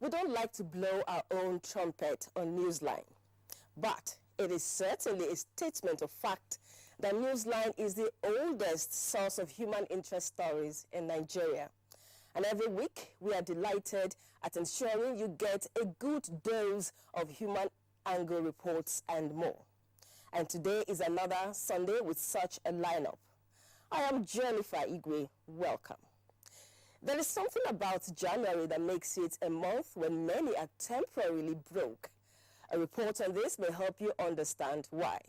We don't like to blow our own trumpet on NewsLine, but it is certainly a statement of fact that NewsLine is the oldest source of human interest stories in Nigeria. And every week, we are delighted at ensuring you get a good dose of human angle reports and more. And today is another Sunday with such a lineup. I am Jennifer Igwe. Welcome. There is something about January that makes it a month when many are temporarily broke. A report on this may help you understand why.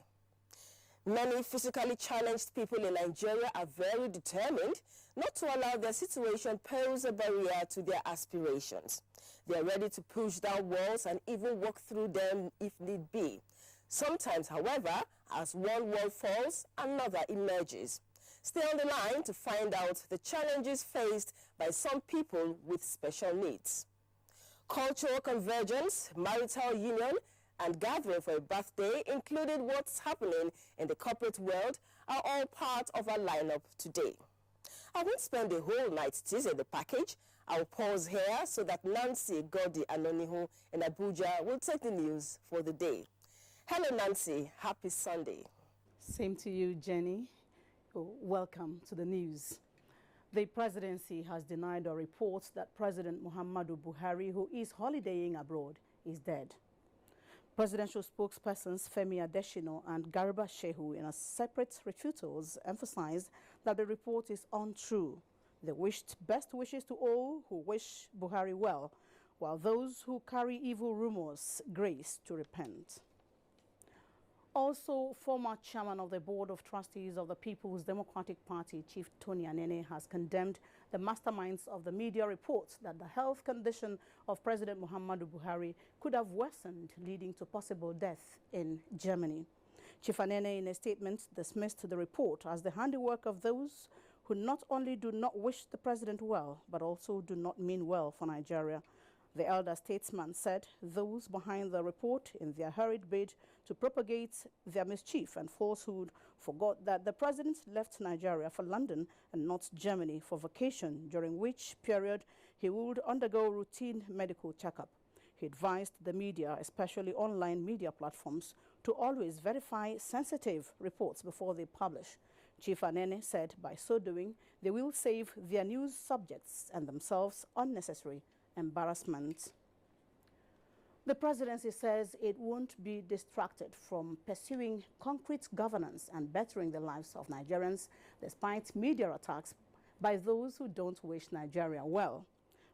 Many physically challenged people in Nigeria are very determined not to allow their situation pose a barrier to their aspirations. They are ready to push down walls and even walk through them if need be. Sometimes, however, as one wall falls, another emerges. Stay on the line to find out the challenges faced by some people with special needs. Cultural convergence, marital union, and gathering for a birthday, including what's happening in the corporate world, are all part of our lineup today. I won't spend the whole night teasing the package. I'll pause here so that Nancy Godi Anonihu in Abuja will take the news for the day. Hello, Nancy. Happy Sunday. Same to you, Jenny. Welcome to the news. The presidency has denied a report that President Muhammadu Buhari, who is holidaying abroad, is dead. Presidential spokespersons Femi Adesina and Garba Shehu, in a separate refutals, emphasized that the report is untrue. They wished best wishes to all who wish Buhari well, while those who carry evil rumors grace to repent. Also, former chairman of the Board of Trustees of the People's Democratic Party, Chief Tony Anene, has condemned the masterminds of the media reports that the health condition of President Muhammadu Buhari could have worsened, leading to possible death in Germany. Chief Anene, in a statement, dismissed the report as the handiwork of those who not only do not wish the president well, but also do not mean well for Nigeria. The elder statesman said those behind the report, in their hurried bid to propagate their mischief and falsehood, forgot that the president left Nigeria for London and not Germany for vacation, during which period he would undergo routine medical checkup. He advised the media, especially online media platforms, to always verify sensitive reports before they publish. Chief Anene said by so doing, they will save their news subjects and themselves unnecessary embarrassment. The presidency says it won't be distracted from pursuing concrete governance and bettering the lives of Nigerians despite media attacks by those who don't wish Nigeria well.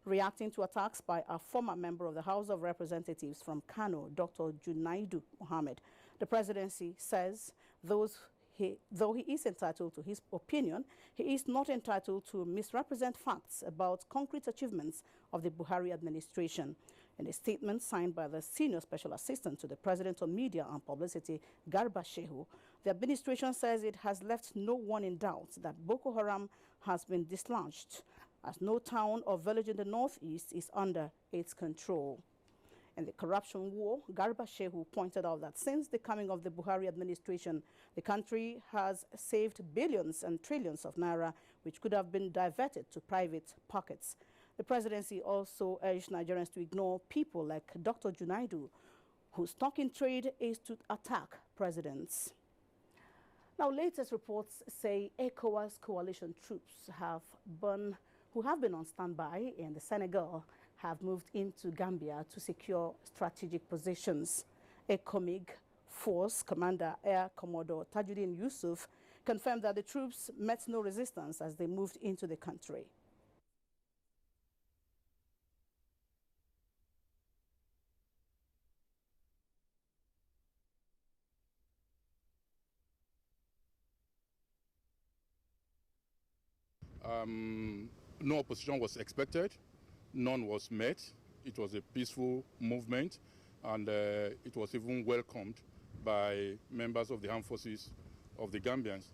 Reacting to attacks by a former member of the House of Representatives from Kano, Dr. Junaidu Mohammed, the presidency says though he is entitled to his opinion, he is not entitled to misrepresent facts about concrete achievements of the Buhari administration. In a statement signed by the Senior Special Assistant to the President on Media and Publicity, Garba Shehu, the administration says it has left no one in doubt that Boko Haram has been dislodged, as no town or village in the northeast is under its control. In the corruption war, Garba Shehu pointed out that since the coming of the Buhari administration, the country has saved billions and trillions of naira, which could have been diverted to private pockets. The presidency also urged Nigerians to ignore people like Dr. Junaidu, whose stock in trade is to attack presidents. Now, latest reports say ECOWAS coalition troops who have been on standby in the Senegal have moved into Gambia to secure strategic positions. ECOMIG Force Commander Air Commodore Tajuddin Yusuf confirmed that the troops met no resistance as they moved into the country. No opposition was expected, none was met. It was a peaceful movement, and it was even welcomed by members of the armed forces of the Gambians.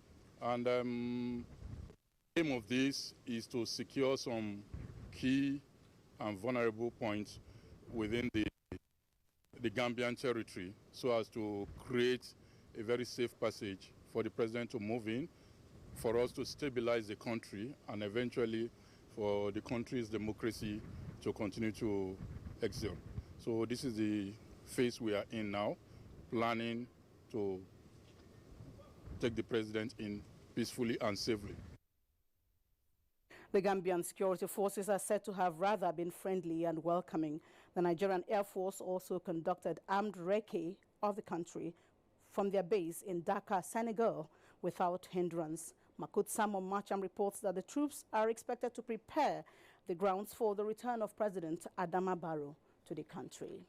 And the aim of this is to secure some key and vulnerable points within the Gambian territory so as to create a very safe passage for the president to move in, for us to stabilize the country, and eventually for the country's democracy to continue to exile. So this is the phase we are in now, planning to take the president in peacefully and safely. The Gambian security forces are said to have rather been friendly and welcoming. The Nigerian Air Force also conducted armed recce of the country from their base in Dakar, Senegal, without hindrance. Makut Samo Macham reports that the troops are expected to prepare the grounds for the return of President Adama Barrow to the country.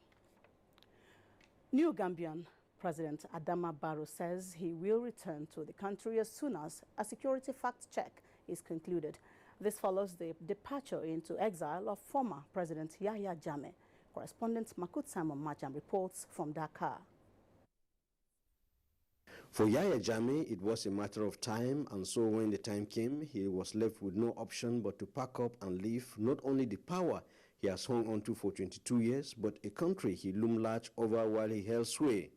New Gambian President Adama Barrow says he will return to the country as soon as a security fact check is concluded. This follows the departure into exile of former President Yahya Jammeh. Correspondent Makut Simon Macham reports from Dakar. For Yahya Jammeh, it was a matter of time, and so when the time came, he was left with no option but to pack up and leave not only the power he has hung onto for 22 years, but a country he loomed large over while he held sway.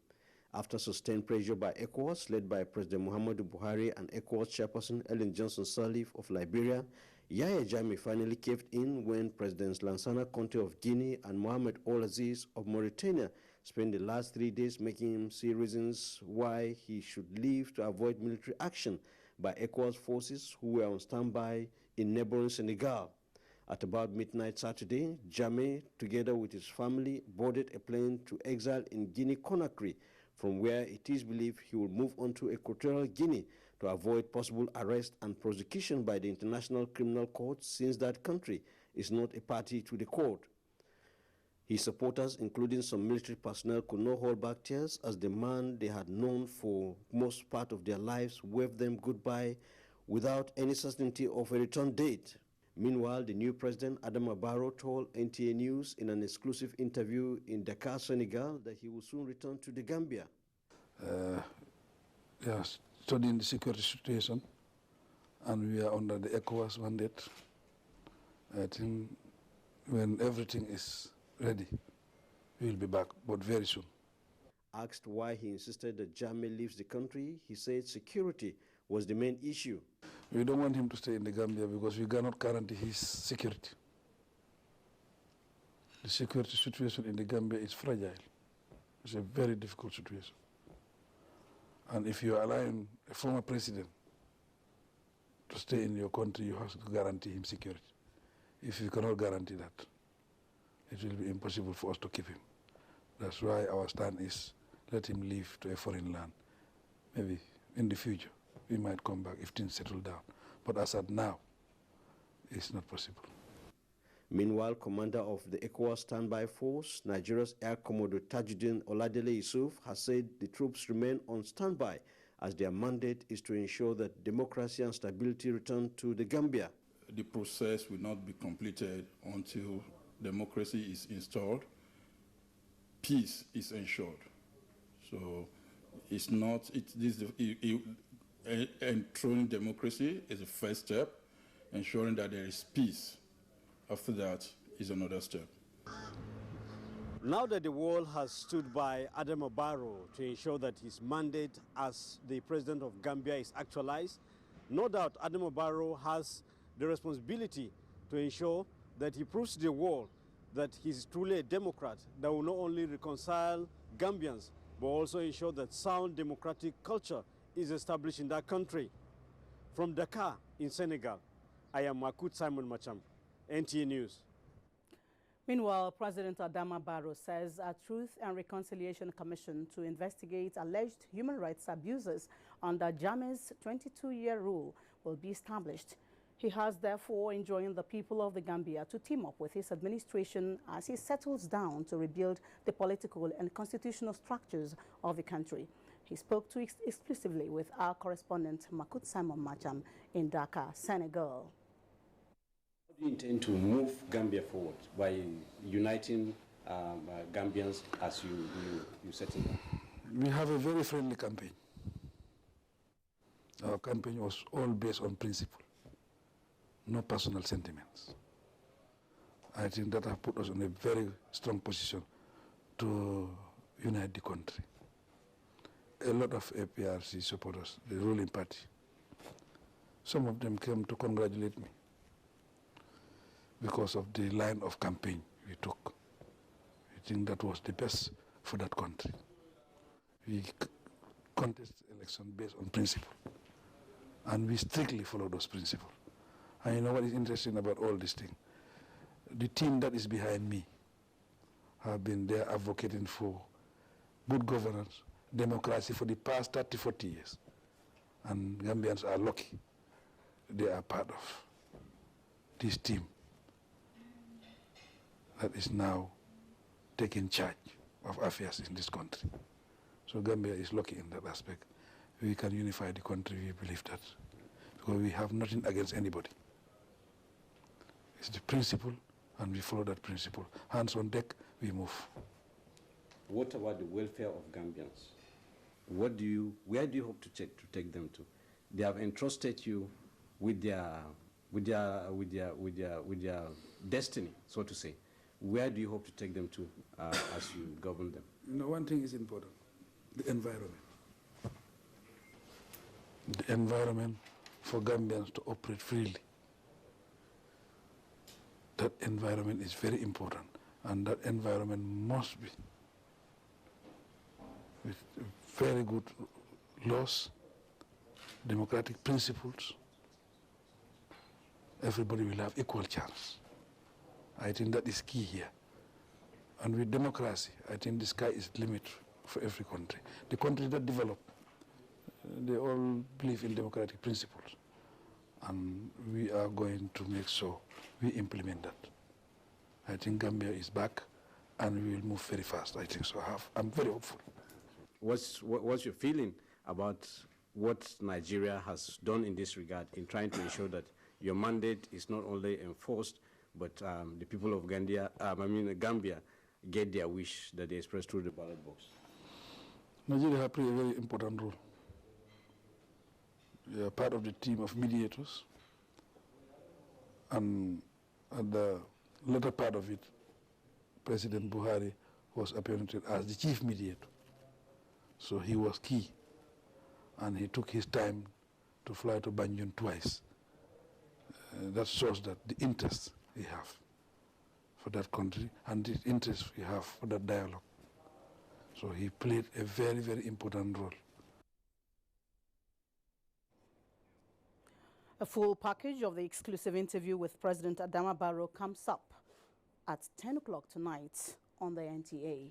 After sustained pressure by ECOWAS, led by President Muhammadu Buhari and ECOWAS chairperson Ellen Johnson Sirleaf of Liberia, Yahya Jammeh finally caved in when Presidents Lansana Conte of Guinea and Mohamed Ould Aziz of Mauritania spent the last 3 days making him see reasons why he should leave to avoid military action by ECOWAS forces who were on standby in neighboring Senegal. At about midnight Saturday, Jammeh, together with his family, boarded a plane to exile in Guinea-Conakry, from where it is believed he will move on to Equatorial Guinea to avoid possible arrest and prosecution by the International Criminal Court, since that country is not a party to the court. His supporters, including some military personnel, could not hold back tears as the man they had known for most part of their lives waved them goodbye without any certainty of a return date. Meanwhile, the new president, Adama Barrow, told NTA News in an exclusive interview in Dakar, Senegal, that he will soon return to the Gambia. Yes, studying the security situation, and we are under the ECOWAS mandate. I think when everything is ready, we will be back, but very soon. Asked why he insisted that Jammeh leaves the country, he said security was the main issue. We don't want him to stay in the Gambia because we cannot guarantee his security. The security situation in the Gambia is fragile. It's a very difficult situation. And if you are allowing a former president to stay in your country, you have to guarantee him security. If you cannot guarantee that, it will be impossible for us to keep him. That's why our stand is let him leave to a foreign land. Maybe in the future, we might come back if things settle down. But as of now, it's not possible. Meanwhile, commander of the ECOWAS standby force, Nigeria's Air Commodore Tajuddin Oladele Yusuf, has said the troops remain on standby as their mandate is to ensure that democracy and stability return to the Gambia. The process will not be completed until democracy is installed, peace is ensured. So it's not, enthroning democracy is the first step, ensuring that there is peace. After that is another step. Now that the world has stood by Adama Barrow to ensure that his mandate as the president of Gambia is actualized, no doubt Adama Barrow has the responsibility to ensure that he proves to the world that he's truly a democrat that will not only reconcile Gambians, but also ensure that sound democratic culture is established in that country. From Dakar in Senegal, I am Makut Simon Macham, NTA News. Meanwhile, President Adama Barrow says a Truth and Reconciliation Commission to investigate alleged human rights abuses under Jammeh's 22-year rule will be established. He has therefore enjoined the people of the Gambia to team up with his administration as he settles down to rebuild the political and constitutional structures of the country. He spoke to exclusively with our correspondent Makut Simon Macham in Dakar, Senegal. How do you intend to move Gambia forward by uniting Gambians as you settle down? We have a very friendly campaign. Our campaign was all based on principle, no personal sentiments. I think that has put us in a very strong position to unite the country. A lot of APRC supporters, the ruling party, some of them came to congratulate me because of the line of campaign we took. think that was the best for that country. We contest election based on principle, and we strictly follow those principles. And you know what is interesting about all this thing? The team that is behind me have been there advocating for good governance, democracy for the past 30, 40 years. And Gambians are lucky they are part of this team that is now taking charge of affairs in this country. So Gambia is lucky in that aspect. We can unify the country, we believe that, because we have nothing against anybody. It's the principle, and we follow that principle. Hands on deck, we move. What about the welfare of Gambians? Where do you hope to take them to? They have entrusted you with their destiny, so to say. Where do you hope to take them to as you govern them? You know, one thing is important: the environment. The environment for Gambians to operate freely. That environment is very important, and that environment must be with very good laws, democratic principles. Everybody will have equal chance. I think that is key here. And with democracy, I think the sky is the limit for every country. The countries that develop, they all believe in democratic principles. And we are going to make sure we implement that. I think Gambia is back, and we will move very fast. I think so. I'm very hopeful. What's your feeling about what Nigeria has done in this regard in trying to ensure that your mandate is not only enforced, but the people of Gambia get their wish that they express through the ballot box? Nigeria has played a very important role. We are part of the team of mediators, and at the latter part of it, President Buhari was appointed as the chief mediator. So he was key, and he took his time to fly to Banjul twice. That shows that the interest we have for that country and the interest we have for that dialogue. So he played a very, very important role. A full package of the exclusive interview with President Adama Barrow comes up at 10 o'clock tonight on the NTA.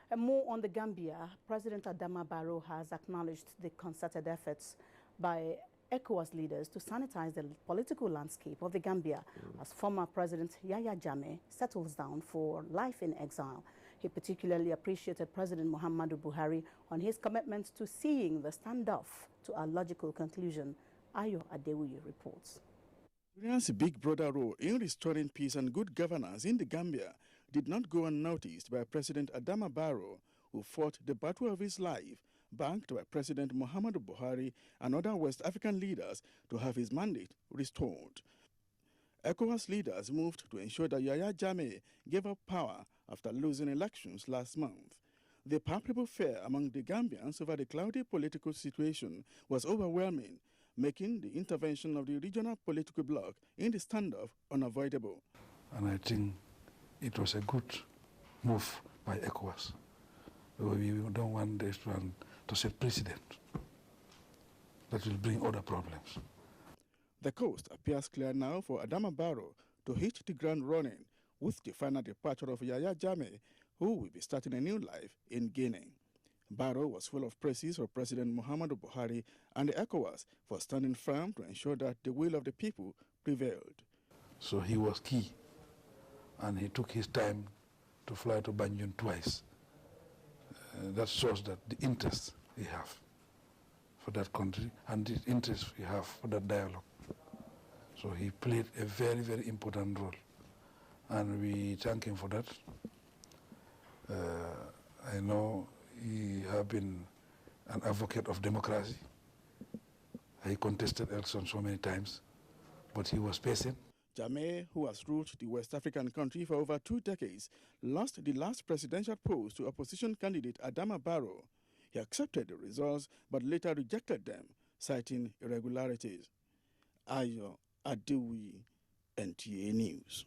And more on the Gambia, President Adama Barrow has acknowledged the concerted efforts by ECOWAS leaders to sanitize the political landscape of the Gambia as former President Yahya Jammeh settles down for life in exile. He particularly appreciated President Muhammadu Buhari on his commitment to seeing the standoff to a logical conclusion. Ayo Adewuyi reports. Nigeria's big brother role in restoring peace and good governance in the Gambia did not go unnoticed by President Adama Barrow, who fought the battle of his life, backed by President Muhammadu Buhari and other West African leaders to have his mandate restored. ECOWAS leaders moved to ensure that Yahya Jammeh gave up power after losing elections last month. The palpable fear among the Gambians over the cloudy political situation was overwhelming, making the intervention of the regional political bloc in the standoff unavoidable. And I think it was a good move by ECOWAS. We don't want this one to set precedent that will bring other problems. The coast appears clear now for Adama Barrow to hit the ground running with the final departure of Yahya Jammeh, who will be starting a new life in Guinea. Barrow was full of praises for President Muhammadu Buhari and the ECOWAS for standing firm to ensure that the will of the people prevailed. So he was key, and he took his time to fly to Banjul twice. That shows that the interest we have for that country and the interest we have for that dialogue. So he played a very, very important role, and we thank him for that. I know he has been an advocate of democracy. He contested elections so many times, but he was patient. Jammeh, who has ruled the West African country for over 2 decades, lost the last presidential post to opposition candidate Adama Barrow. He accepted the results but later rejected them, citing irregularities. Ayo Adewuyi, NTA News.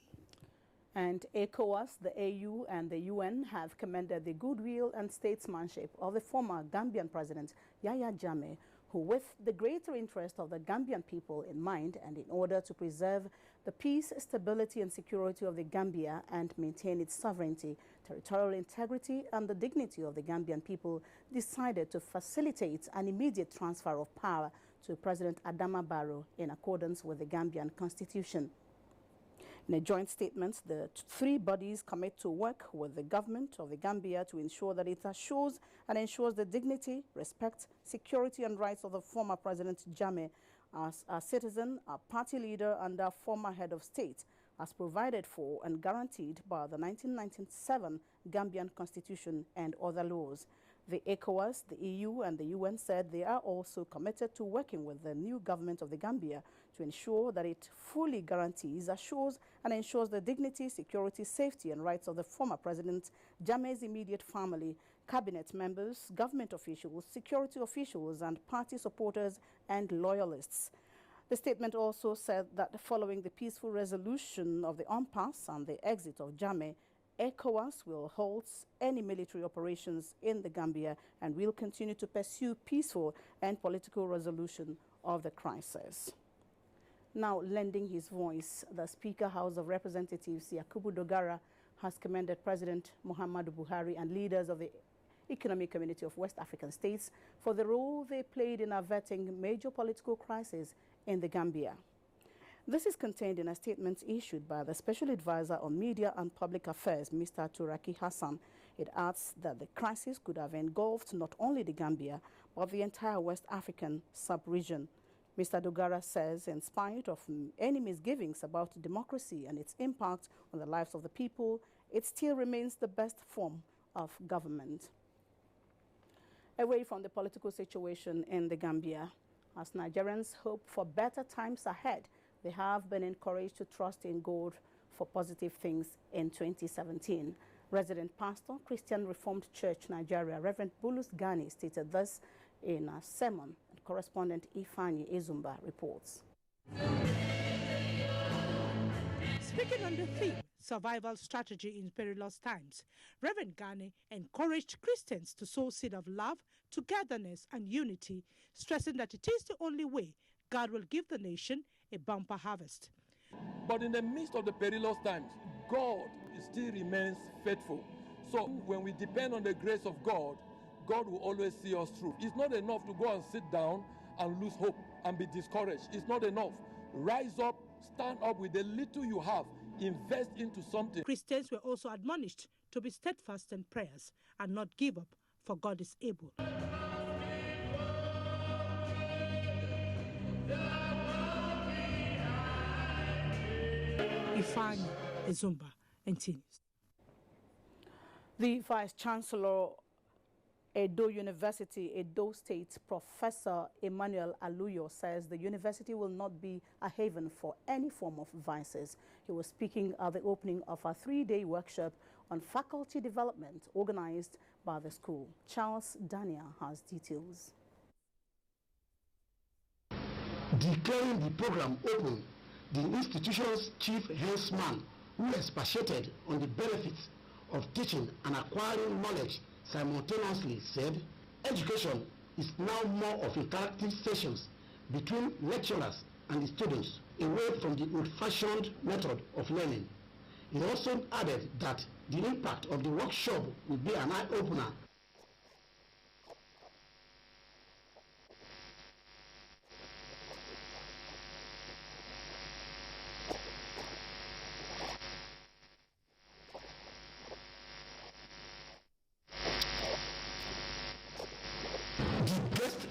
And ECOWAS, the AU, and the UN have commended the goodwill and statesmanship of the former Gambian President Yahya Jammeh, who, with the greater interest of the Gambian people in mind and in order to preserve the peace, stability and security of the Gambia and maintain its sovereignty, territorial integrity and the dignity of the Gambian people, decided to facilitate an immediate transfer of power to President Adama Barrow in accordance with the Gambian constitution. In a joint statement, the three bodies commit to work with the government of the Gambia to ensure that it assures and ensures the dignity, respect, security and rights of the former President Jammeh as a citizen, a party leader and a former head of state, as provided for and guaranteed by the 1997 Gambian Constitution and other laws. The ECOWAS, the EU and the UN said they are also committed to working with the new government of the Gambia to ensure that it fully guarantees, assures and ensures the dignity, security, safety and rights of the former President Jammeh's immediate family, cabinet members, government officials, security officials and party supporters and loyalists. The statement also said that following the peaceful resolution of the impasse and the exit of Jammeh, ECOWAS will halt any military operations in the Gambia and will continue to pursue peaceful and political resolution of the crisis. Now, lending his voice, the Speaker, House of Representatives, Yakubu Dogara, has commended President Muhammadu Buhari and leaders of the Economic Community of West African States for the role they played in averting major political crises in the Gambia. This is contained in a statement issued by the Special Advisor on Media and Public Affairs, Mr. Turaki Hassan. It adds that the crisis could have engulfed not only the Gambia, but the entire West African sub-region. Mr. Dogara says, in spite of any misgivings about democracy and its impact on the lives of the people, it still remains the best form of government. Away from the political situation in the Gambia, as Nigerians hope for better times ahead, they have been encouraged to trust in God for positive things in 2017. Resident Pastor, Christian Reformed Church, Nigeria, Reverend Bulus Gani stated this in a sermon. Correspondent Ifani Izumba reports. Speaking on the theme, survival strategy in perilous times, Reverend Gani encouraged Christians to sow seed of love, togetherness and unity, stressing that it is the only way God will give the nation a bumper harvest. But in the midst of the perilous times, God still remains faithful. So when we depend on the grace of God, God will always see us through. It's not enough to go and sit down and lose hope and be discouraged. It's not enough. Rise up, stand up with the little you have, invest into something. Christians were also admonished to be steadfast in prayers and not give up, for God is able. Ifani Izumba, NTA News. The Vice-Chancellor Edo University, Edo State, Professor Emmanuel Aluyo says the university will not be a haven for any form of vices. He was speaking at the opening of a 3-day workshop on faculty development organized by the school. Charles Daniel has details. Declaring the program open, the institution's chief healthman, who expatiated on the benefits of teaching and acquiring knowledge simultaneously, said education is now more of interactive sessions between lecturers and the students, away from the old-fashioned method of learning. He also added that the impact of the workshop will be an eye-opener.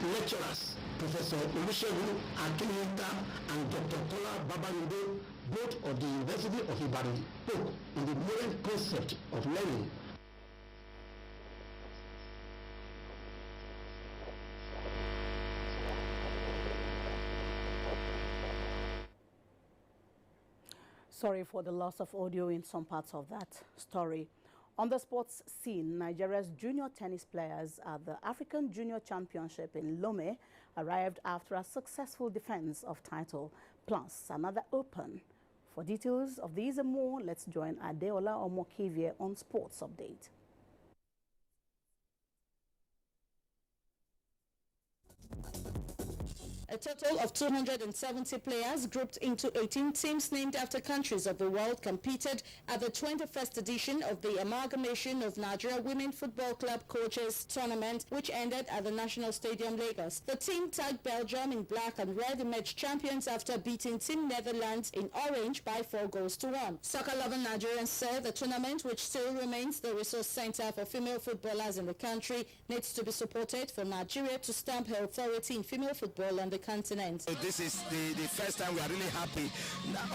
Lecturers, Professor Olusegun Akinwinta and Dr. Kola Babatunde, both of the University of Ibadan, spoke on the modern concept of learning. Sorry for the loss of audio in some parts of that story. On the sports scene, Nigeria's junior tennis players at the African Junior Championship in Lome arrived after a successful defense of title, plus another open For details of these and more, let's join Adeola Omokivie on Sports Update. A total of 270 players grouped into 18 teams named after countries of the world competed at the 21st edition of the Amalgamation of Nigeria Women Football Club Coaches Tournament, which ended at the National Stadium, Lagos. The team tagged Belgium in black and red emerged champions after beating Team Netherlands in orange by 4-1. Soccer-loving Nigerians say the tournament, which still remains the resource center for female footballers in the country, needs to be supported for Nigeria to stamp her authority in female football on the continent. So this is the first time we are really happy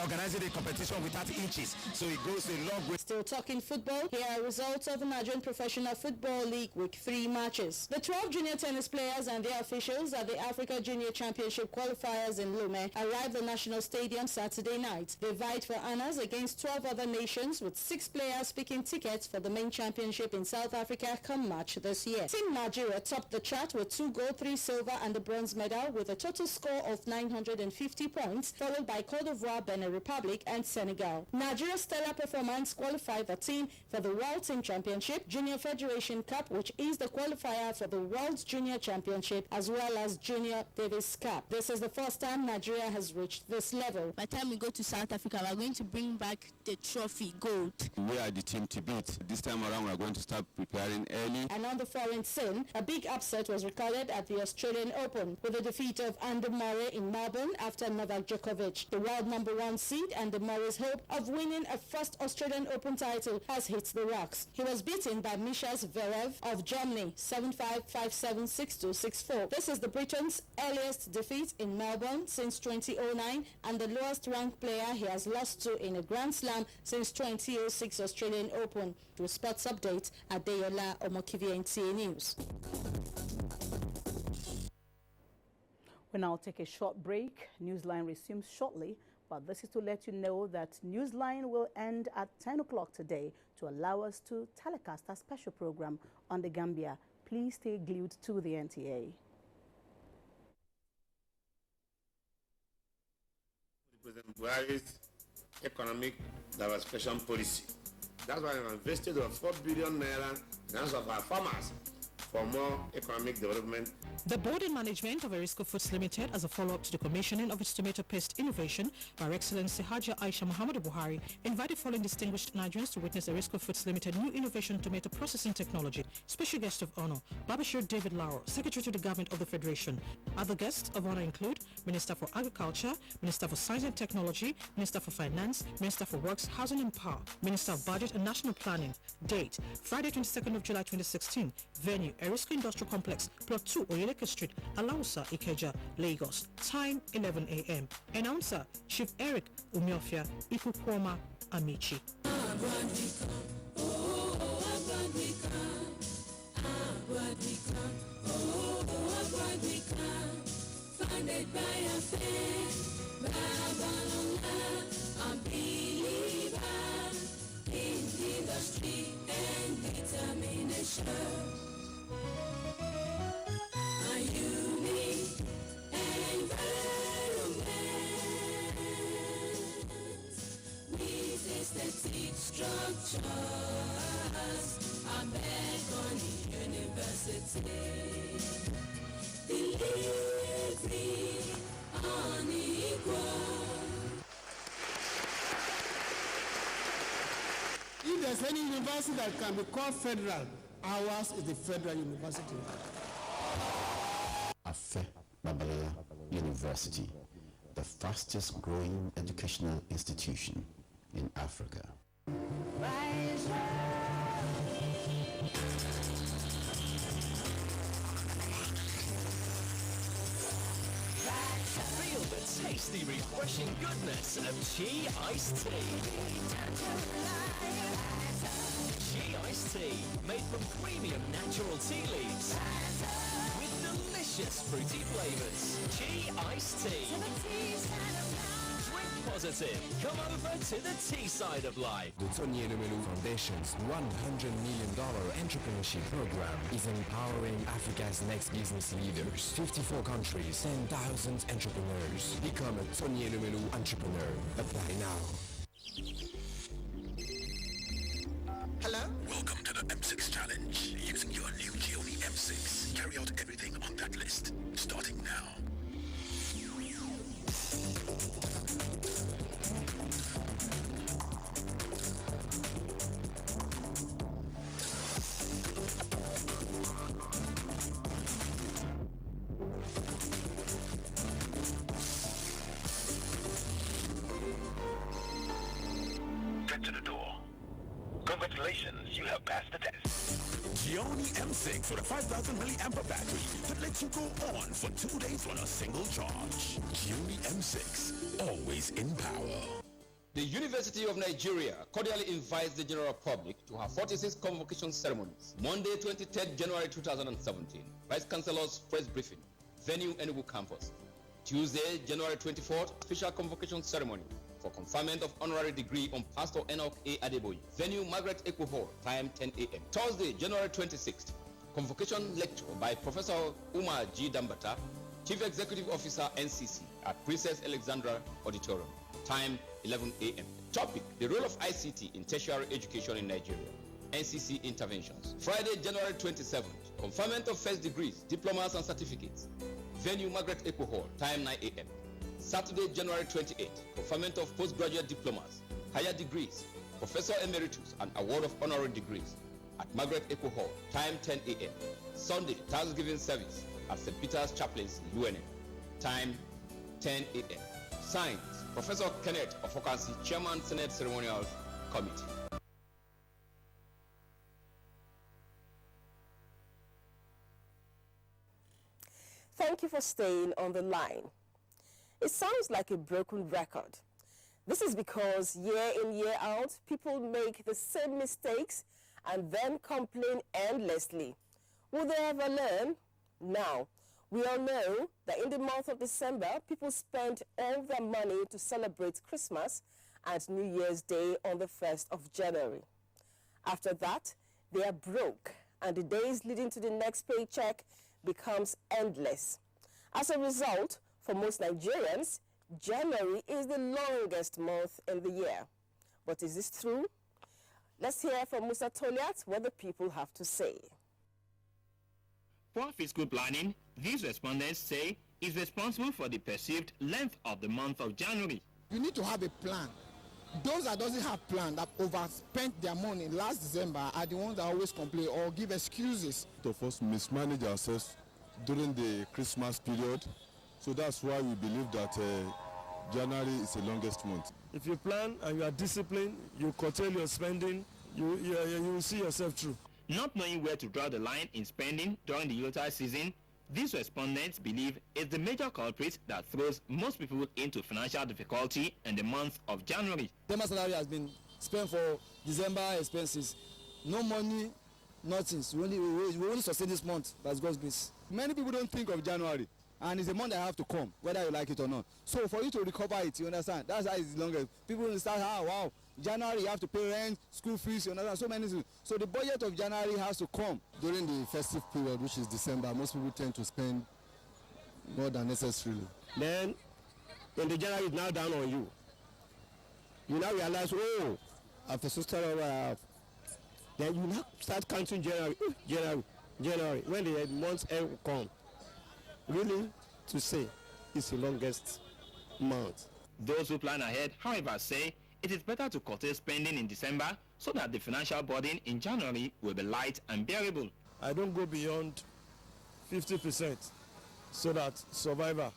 organizing the competition without inches, so it goes a long way. Still talking football, here are results of the Nigerian Professional Football League Week 3 matches. The 12 junior tennis players and their officials at the Africa Junior Championship qualifiers in Lome arrived at the National Stadium Saturday night. They vied for honors against 12 other nations, with 6 players picking tickets for the main championship in South Africa come March this year. Team Nigeria topped the chart with 2 gold, 3 silver and a bronze medal, with a total score of 950 points, followed by Cote d'Ivoire, Benin Republic and Senegal. Nigeria's stellar performance qualified the team for the World Team Championship, Junior Federation Cup, which is the qualifier for the World Junior Championship, as well as Junior Davis Cup. This is the first time Nigeria has reached this level. By the time we go to South Africa, we are going to bring back the trophy gold. We are the team to beat. This time around, we are going to start preparing early. And on the foreign scene, a big upset was recorded at the Australian Open with the defeat of Andy Murray in Melbourne after Novak Djokovic. The world #1 seed, Andy Murray's hope of winning a first Australian Open title has hit the rocks. He was beaten by Misha Zverev of Germany 7-5, 5-7, 6-2, 6-4. This is the Britain's earliest defeat in Melbourne since 2009 and the lowest ranked player he has lost to in a Grand Slam since 2006 Australian Open. To Sports Update, Adeola Omokivie, NTA News. We'll now take a short break. Newsline resumes shortly, but this is to let you know that Newsline will end at 10 o'clock today to allow us to telecast a special program on the Gambia. Please stay glued to the NTA. President Buhari's economic diversification policy. That's why I invested over 4 billion naira in hands of our farmers for more economic development. The board and management of Erisco Foods Limited, as a follow-up to the commissioning of its tomato paste innovation by Her Excellency Haja Aisha Muhammadu Buhari, invited following distinguished Nigerians to witness Erisco Foods Limited new innovation tomato processing technology. Special guest of honor, Babashir David Lauro, Secretary to the Government of the Federation. Other guests of honor include Minister for Agriculture, Minister for Science and Technology, Minister for Finance, Minister for Works, Housing and Power, Minister of Budget and National Planning. Date, Friday 22nd of July 2016. Venue, Erisco Industrial Complex, Plot 2, Oyeleke Street, Alausa, Ikeja, Lagos. Time, 11 a.m. Announcer, Chief Eric Umiofia, Ikukwoma Amici. Funded by a faith, a believer in industry and determination. A unique environment with aesthetic structures, a back on the university. Delivery unequal. If there's any university that can be called federal, ours is the Federal University. Afe Babalola University, the fastest growing educational institution in Africa. Feel the tasty, refreshing goodness of Chi Iced Tea. Chi Iced Tea, made from premium natural tea leaves with delicious fruity flavors. Chi Iced Tea. Drink positive. Come over to the T side of life. The Tony Elumelu Foundation's $100 million entrepreneurship program is empowering Africa's next business leaders. 54 countries, 10,000 entrepreneurs. Become a Tony Elumelu entrepreneur. Apply now. Hello? Welcome to the M6 Challenge. Using your new Gioni M6, carry out everything on that list. Starting now. Get to the door. Congratulations, you have passed the test. Gioni M6 with a 5,000 milliampere battery that lets you go on for 2 days on a single charge. Gioni M6, always in power. The University of Nigeria cordially invites the general public to her 46th convocation ceremonies. Monday, 23rd January 2017, Vice Chancellor's press briefing, venue Enugu campus. Tuesday, January 24th, official convocation ceremony for conferment of honorary degree on Pastor Enoch A. Adeboye, venue Margaret Echo Hall, time 10 a.m. Thursday, January 26th, convocation lecture by Professor Umar G. Dambata, Chief Executive Officer NCC at Princess Alexandra Auditorium, time 11 a.m. Topic: the role of ICT in tertiary education in Nigeria. NCC interventions. Friday, January 27th, conferment of first degrees, diplomas and certificates. Venue Margaret Echo Hall, time 9 a.m. Saturday, January 28th, conferment of postgraduate diplomas, higher degrees, Professor Emeritus and award of honorary degrees at Margaret Echo Hall, time 10 a.m. Sunday, Thanksgiving service at St. Peter's Chaplains, UNN, time 10 a.m. Signed, Professor Kenneth Ofokansi, Chairman, Senate Ceremonial Committee. Thank you for staying on the line. It sounds like a broken record. This is because year in, year out, people make the same mistakes and then complain endlessly. Will they ever learn? Now, we all know that in the month of December, people spend all their money to celebrate Christmas and New Year's Day on the 1st of January. After that, they are broke, and the days leading to the next paycheck becomes endless. As a result, for most Nigerians, January is the longest month in the year. But is this true? Let's hear from Musa Toliat what the people have to say. Poor fiscal planning, these respondents say, is responsible for the perceived length of the month of January. You need to have a plan. Those that doesn't have plan, that overspent their money last December, are the ones that always complain or give excuses. Of us mismanage ourselves during the Christmas period. So that's why we believe that January is the longest month. If you plan and you are disciplined, you curtail your spending, you will see yourself through. Not knowing where to draw the line in spending during the Yuletide season, these respondents believe is the major culprit that throws most people into financial difficulty in the month of January. December salary has been spent for December expenses. No money, nothing. We only sustain this month. That's God's grace. Many people don't think of January, and it's a month that have to come, whether you like it or not. So for you to recover it, you understand, that's how it's the longest. People will start, wow, January you have to pay rent, school fees, you understand, so many things. So the budget of January has to come. During the festive period, which is December, most people tend to spend more than necessarily. Then, when the January is now down on you, you now realize, oh, after so much I have. Then you now start counting January, when the month's end will come. Really, to say, it's the longest month. Those who plan ahead, however, say it is better to curtail spending in December so that the financial burden in January will be light and bearable. I don't go beyond 50% so that survival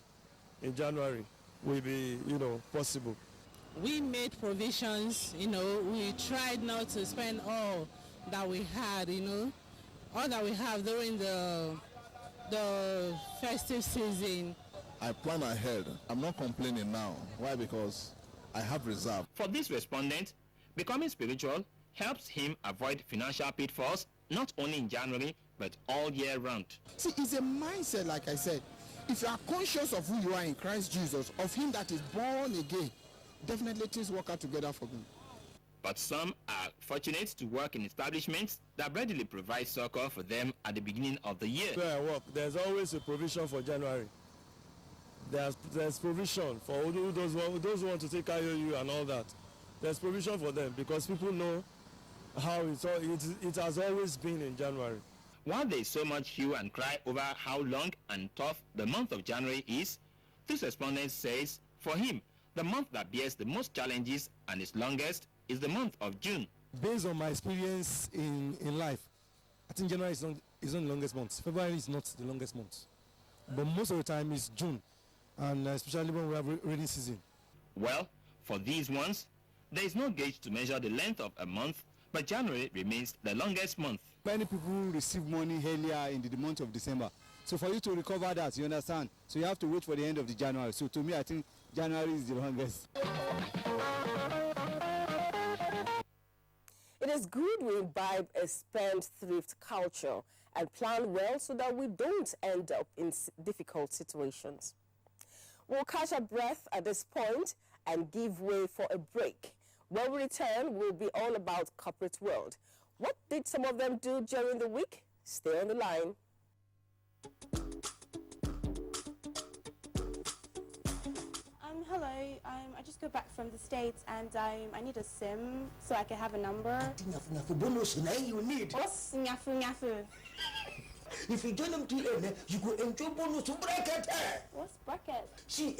in January will be, possible. We made provisions, we tried not to spend all that we had, all that we have during the festive season. I plan ahead. I'm not complaining now. Why? Because I have reserve. For this respondent, becoming spiritual helps him avoid financial pitfalls not only in January but all year round. See, it's a mindset, like I said. If you are conscious of who you are in Christ Jesus, of him that is born again, definitely things work out together for me. But some are fortunate to work in establishments that readily provide succor for them at the beginning of the year. Where I work, there's always a provision for January. There's provision for those who want to take IOU and all that. There's provision for them because people know how it has always been in January. While there is so much hue and cry over how long and tough the month of January is, this respondent says for him, the month that bears the most challenges and is longest is the month of June. Based on my experience in life, I think January is not the longest month. February is not the longest month. But most of the time it's June, and especially when we have rainy season. Well, for these ones, there is no gauge to measure the length of a month, but January remains the longest month. Many people receive money earlier in the month of December. So for you to recover that, you understand? So you have to wait for the end of the January. So to me, I think January is the longest. It is good we imbibe a spendthrift culture and plan well so that we don't end up in difficult situations. We'll catch our breath at this point and give way for a break. When we return, we'll be all about corporate world. What did some of them do during the week? Stay on the line. Hello, I just got back from the States and I need a SIM so I can have a number. Bonus you need. What's nyafu nyafu? If you join MTN, you go enjoy bonus to bracket. What's bracket? See,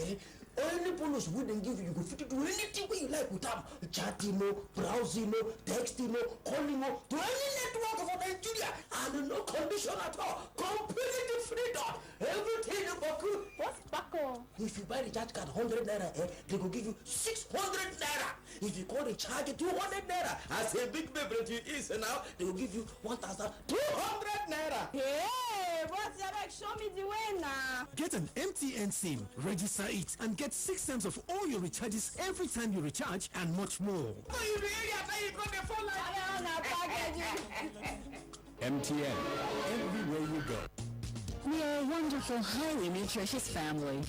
any bonus we then give you, you go fit to do anything you like with them. Chatting, browsing, texting, calling, to any network of Nigeria, and no condition at all. Completely freedom. Everything about you. What's buckle? If you buy the charge card 100 naira, they will give you 600 naira. If you call the charge 200 naira, as a big beverage you is now, they will give you 1,200 naira. Hey, what's your like? Show me the way now. Get an MTN SIM, register it, and get 6 cents of all your recharges every time you recharge, and much more. MTN, everywhere you go. We are a wonderful, highly nutritious family.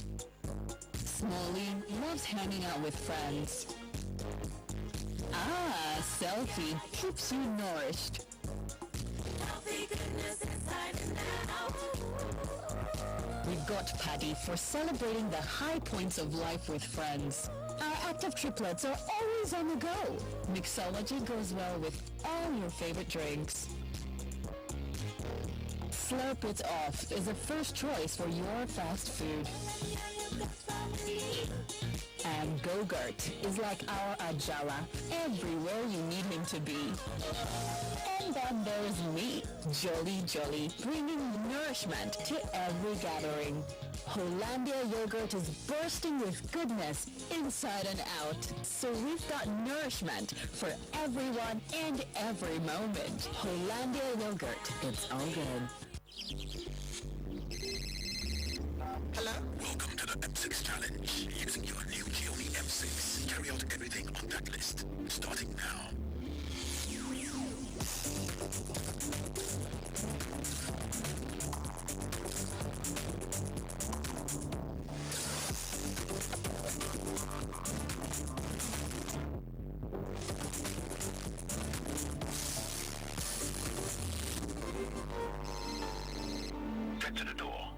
Smalley loves hanging out with friends. Selfie keeps you nourished. We've got Paddy for celebrating the high points of life with friends. Our active triplets are always on the go. Mixology goes well with all your favorite drinks. Slurp It Off is a first choice for your fast food. And Go-Gurt is like our Ajala, everywhere you need him to be. And then there's me, Jolly Jolly, bringing nourishment to every gathering. Hollandia yogurt is bursting with goodness inside and out. So we've got nourishment for everyone and every moment. Hollandia yogurt, it's all good. Hello? Welcome to the M6 Challenge. Using your new Gioni M6, carry out everything on that list. Starting now. Get to the door.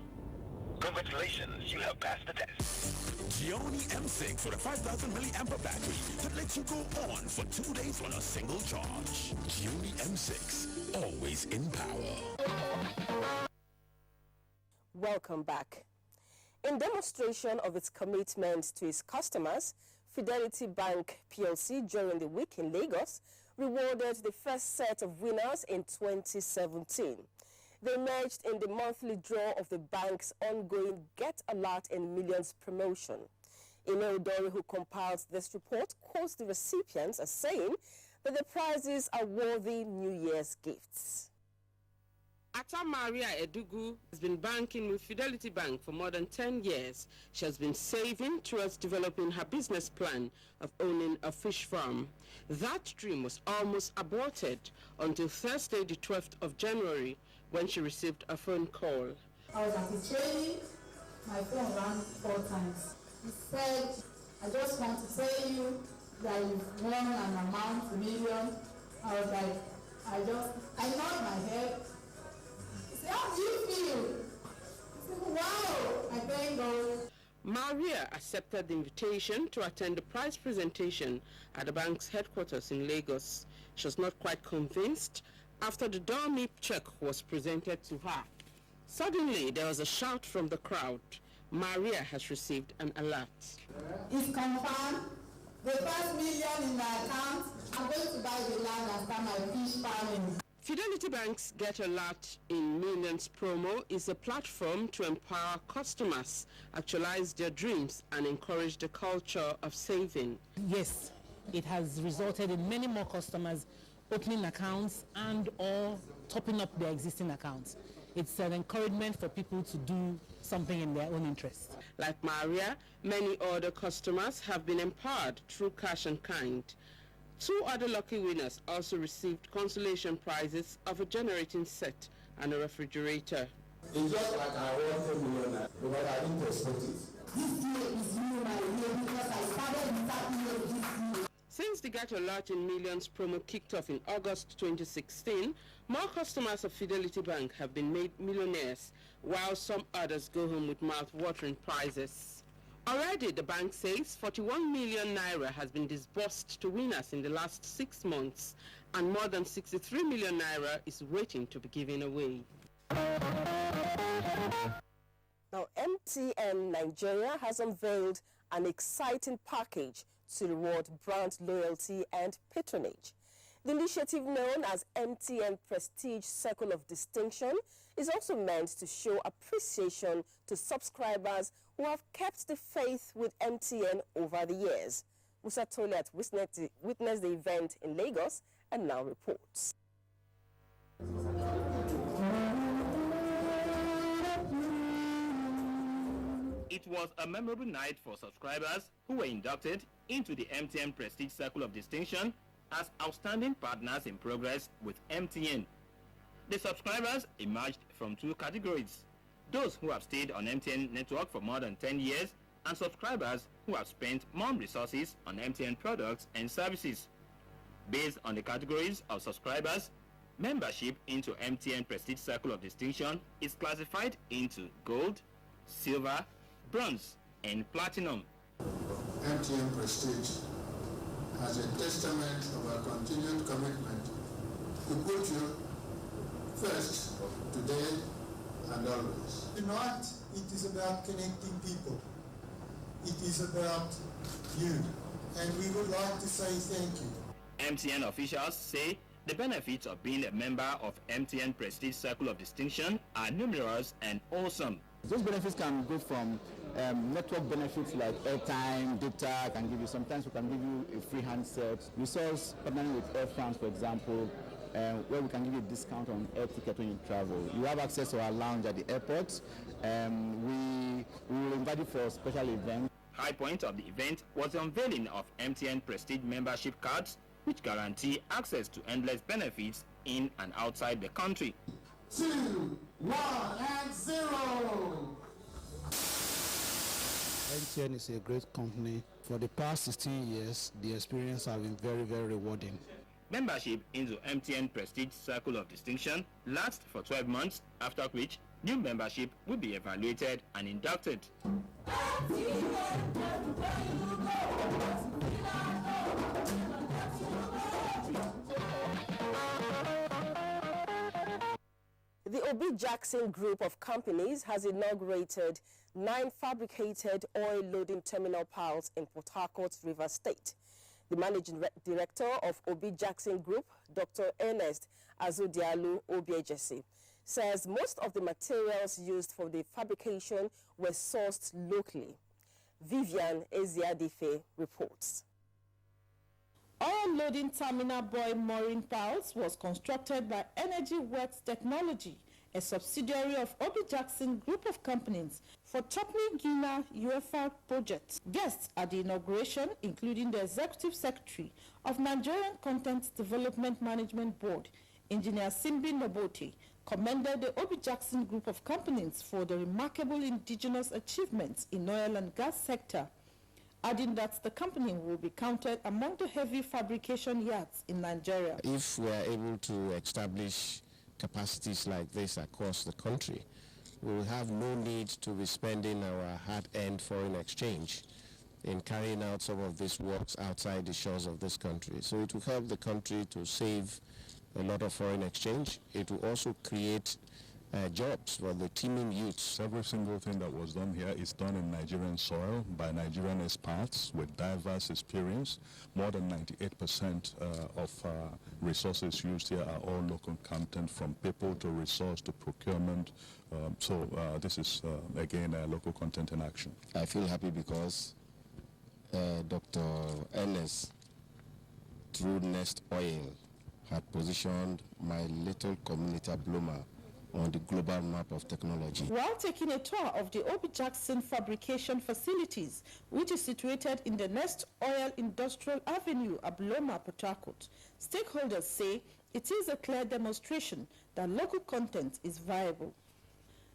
Congratulations, you have passed the test. Gioni M6 for a 5,000 milliampere battery that lets you go on for 2 days on a single charge. Gioni M6, always in power. Welcome back. In demonstration of its commitment to its customers, Fidelity Bank PLC during the week in Lagos rewarded the first set of winners in 2017. They emerged in the monthly draw of the bank's ongoing Get Alert in Millions promotion. Ine Odori, who compiled this report, quotes the recipients as saying that the prizes are worthy New Year's gifts. Ata Maria Edugu has been banking with Fidelity Bank for more than 10 years. She has been saving towards developing her business plan of owning a fish farm. That dream was almost aborted until Thursday, the 12th of January, when she received a phone call. I was at the training, my phone rang 4 times. He said, I just want to tell you that you've won an amount, million. I was like, I nod my head. He said, how do you feel? I said, wow, I thank God. Maria accepted the invitation to attend the prize presentation at the bank's headquarters in Lagos. She was not quite convinced after the dummy check was presented to her. Suddenly, there was a shout from the crowd. Maria has received an alert. It's confirmed. The first million in my account. I'm going to buy the land and start my fish farming. Fidelity Bank's Get Alert in Millions promo is a platform to empower customers, actualize their dreams, and encourage the culture of saving. Yes, it has resulted in many more customers opening accounts and or topping up their existing accounts. It's an encouragement for people to do something in their own interest. Like Maria, many other customers have been empowered through cash and kind. 2 other lucky winners also received consolation prizes of a generating set and a refrigerator. It's just like I won 10 million because I didn't expect it. This year is my year because I started without this year. Since the Get Alert in Millions promo kicked off in August 2016, more customers of Fidelity Bank have been made millionaires, while some others go home with mouth-watering prizes. Already, the bank says 41 million naira has been disbursed to winners in the last 6 months, and more than 63 million naira is waiting to be given away. Now, MTN Nigeria has unveiled an exciting package to reward brand loyalty and patronage. The initiative, known as MTN Prestige Circle of Distinction, is also meant to show appreciation to subscribers who have kept the faith with MTN over the years. Musa Toliat witnessed the event in Lagos and now reports. It was a memorable night for subscribers who were inducted into the MTN Prestige Circle of Distinction as outstanding partners in progress with MTN. The subscribers emerged from 2 categories: those who have stayed on MTN network for more than 10 years and subscribers who have spent more resources on MTN products and services. Based on the categories of subscribers, membership into MTN Prestige Circle of Distinction is classified into gold, silver, bronze, and platinum. MTN Prestige, as a testament of our continued commitment to put you first, today and always. Tonight, it is about connecting people. It is about you. And we would like to say thank you. MTN officials say the benefits of being a member of MTN Prestige Circle of Distinction are numerous and awesome. Those benefits can go from network benefits like airtime, data, can give you, sometimes we can give you a free handset. We saw us partnering with Air France, for example, where we can give you a discount on air ticket when you travel. You have access to our lounge at the airport. We will invite you for a special event. High point of the event was the unveiling of MTN Prestige membership cards, which guarantee access to endless benefits in and outside the country. 2, 1, and 0. MTN is a great company. For the past 16 years, the experience has been very, very rewarding. Membership into MTN Prestige Circle of Distinction lasts for 12 months, after which new membership will be evaluated and inducted. The Obi Jackson Group of companies has inaugurated 9 fabricated oil loading terminal piles in Port Harcourt, Rivers State. The managing director of Obi Jackson Group, Dr. Ernest Azodialu Obiejesi, says most of the materials used for the fabrication were sourced locally. Vivian Eziadife reports. Oil loading terminal buoy mooring piles was constructed by Energy Works Technology, a subsidiary of Obi Jackson Group of Companies, for Chopney Gina UFR project. Guests at the inauguration, including the Executive Secretary of Nigerian Content Development Management Board, Engineer Simbi Nobote, commended the Obi Jackson Group of Companies for the remarkable indigenous achievements in oil and gas sector adding that the company will be counted among the heavy fabrication yards in Nigeria. If we are able to establish capacities like this across the country, we will have no need to be spending our hard-earned foreign exchange in carrying out some of these works outside the shores of this country. So it will help the country to save a lot of foreign exchange. It will also create jobs for the teeming youths. Every single thing that was done here is done in Nigerian soil by Nigerian experts with diverse experience. More than 98% of resources used here are all local content, from people to resource to procurement. So this is, again, local content in action. I feel happy because Dr. Ernest, through Nest Oil, had positioned my little community Abloma on the global map of technology. While taking a tour of the Obi Jackson fabrication facilities, which is situated in the Nest Oil Industrial Avenue, Abloma, Port Harcourt, stakeholders say it is a clear demonstration that local content is viable.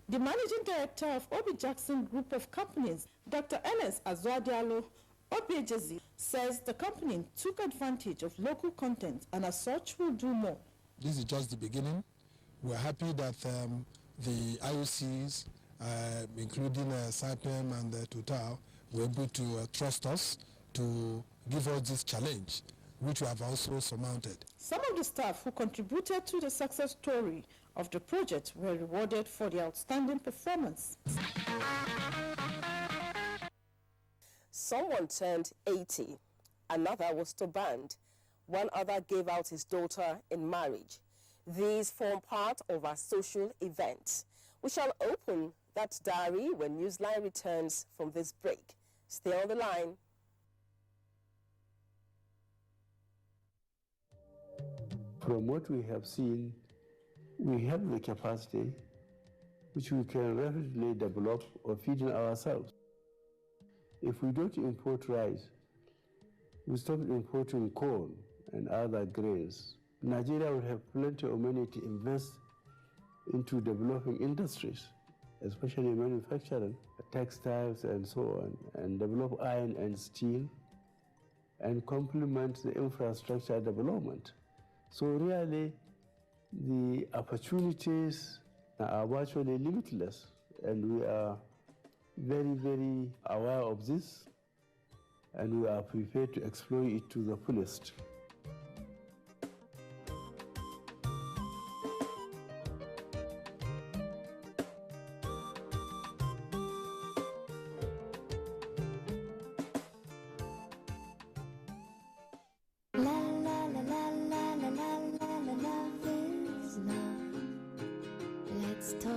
The managing director of Obi Jackson Group of Companies, Dr. Ernest Azwadialo Obejezi, says the company took advantage of local content and as such will do more. This is just the beginning. We're happy that the IOCs, including Saipem and Total, were able to trust us to give us this challenge, which we have also surmounted. Some of the staff who contributed to the success story of the project were rewarded for their outstanding performance. Someone turned 80, another was to band, one other gave out his daughter in marriage. These form part of our social events. We shall open that diary when Newsline returns from this break. Stay on the line. From what we have seen, we have the capacity which we can rapidly develop or feed in ourselves. If we don't import rice, we stop importing corn and other grains, Nigeria will have plenty of money to invest into developing industries, especially manufacturing, textiles and so on, and develop iron and steel, and complement the infrastructure development. So really, the opportunities are virtually limitless, and we are very, very aware of this, and we are prepared to exploit it to the fullest.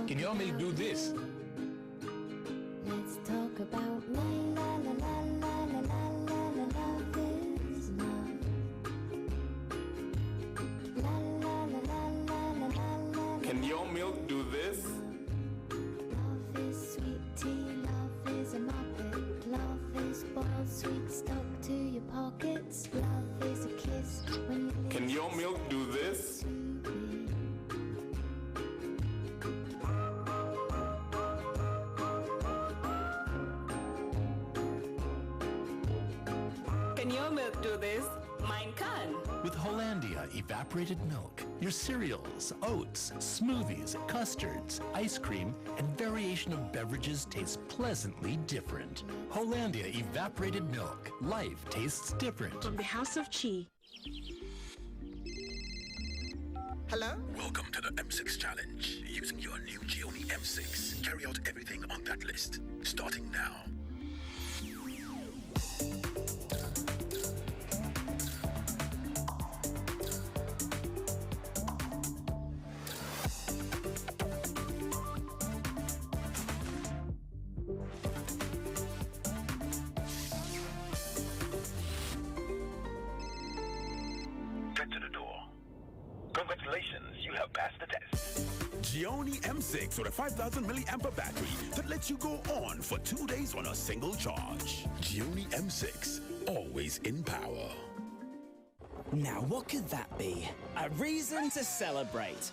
Can y'all make do this? Let's talk about la la la la la la la la love is love. La la la la la la la. Can your milk do this? Love is sweet tea, love is a muppet, love is boiled sweet stuck to your pockets, love is a kiss when you leave. Can your milk do this? Can your milk do this? Mine can. With Hollandia evaporated milk, your cereals, oats, smoothies, custards, ice cream, and variation of beverages taste pleasantly different. Hollandia evaporated milk. Life tastes different. From the House of Chi. Hello? Welcome to the M6 Challenge. Using your new Gioni M6, carry out everything on that list. Starting now. Get to the door. Congratulations, you have passed the test. Gioni M6 with a 5,000 milliampere battery that lets you go on for 2 days on a single charge. Gioni M6, always in power. Now what could that be? A reason to celebrate.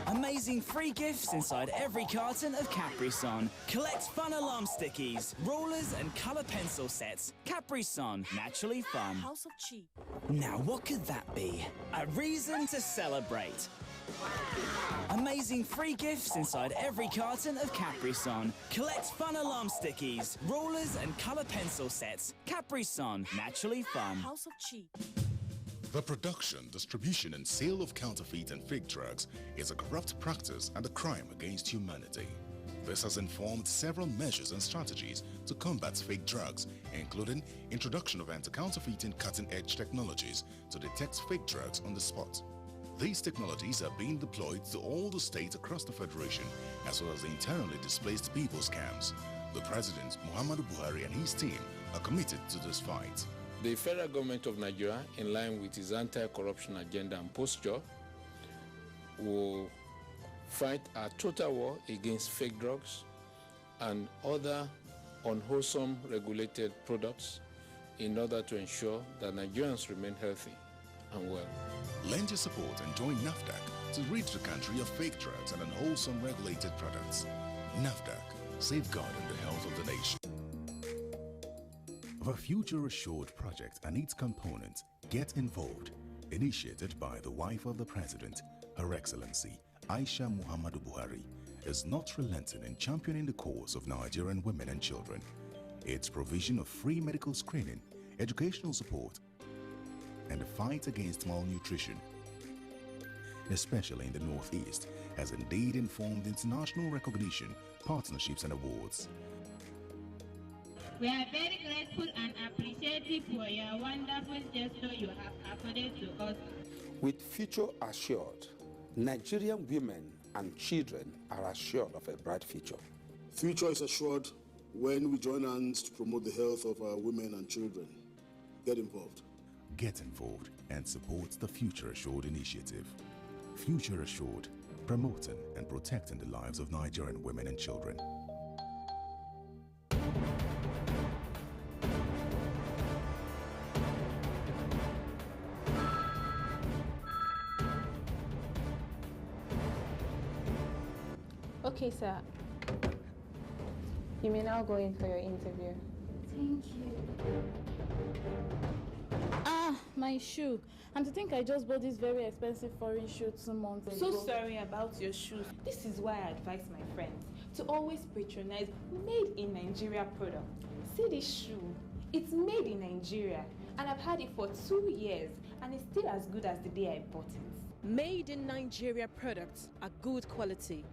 A Amazing free gifts inside every carton of Capri-Sun. Collect fun alarm stickies, rulers and colour pencil sets. Capri-Sun, naturally fun. House of Chi. Now what could that be? A reason to celebrate. Amazing free gifts inside every carton of Capri-Sun. Collect fun alarm stickies, rulers and colour pencil sets. Capri-Sun, naturally fun. House of Chi. The production, distribution and sale of counterfeit and fake drugs is a corrupt practice and a crime against humanity. This has informed several measures and strategies to combat fake drugs, including introduction of anti-counterfeiting cutting-edge technologies to detect fake drugs on the spot. These technologies are being deployed to all the states across the Federation, as well as the internally displaced people's camps. The President, Muhammadu Buhari, and his team are committed to this fight. The federal government of Nigeria, in line with its anti-corruption agenda and posture, will fight a total war against fake drugs and other unwholesome regulated products in order to ensure that Nigerians remain healthy and well. Lend your support and join NAFDAC to rid the country of fake drugs and unwholesome regulated products. NAFDAC, safeguarding the health of the nation. The Future Assured project and its components, Get Involved, initiated by the wife of the President, Her Excellency Aisha Muhammadu Buhari, is not relenting in championing the cause of Nigerian women and children. Its provision of free medical screening, educational support, and the fight against malnutrition, especially in the Northeast, has indeed informed international recognition, partnerships and awards. We are very grateful and appreciative for your wonderful gesture you have accorded to us. With Future Assured, Nigerian women and children are assured of a bright future. Future is assured when we join hands to promote the health of our women and children. Get involved. Get involved and support the Future Assured initiative. Future Assured, promoting and protecting the lives of Nigerian women and children. Okay, sir. You may now go in for your interview. Thank you. Ah, my shoe. And to think I just bought this very expensive foreign shoe 2 months ago. So sorry about your shoes. This is why I advise my friends to always patronize made in Nigeria products. See this shoe. It's made in Nigeria and I've had it for 2 years and it's still as good as the day I bought it. Made in Nigeria products are good quality,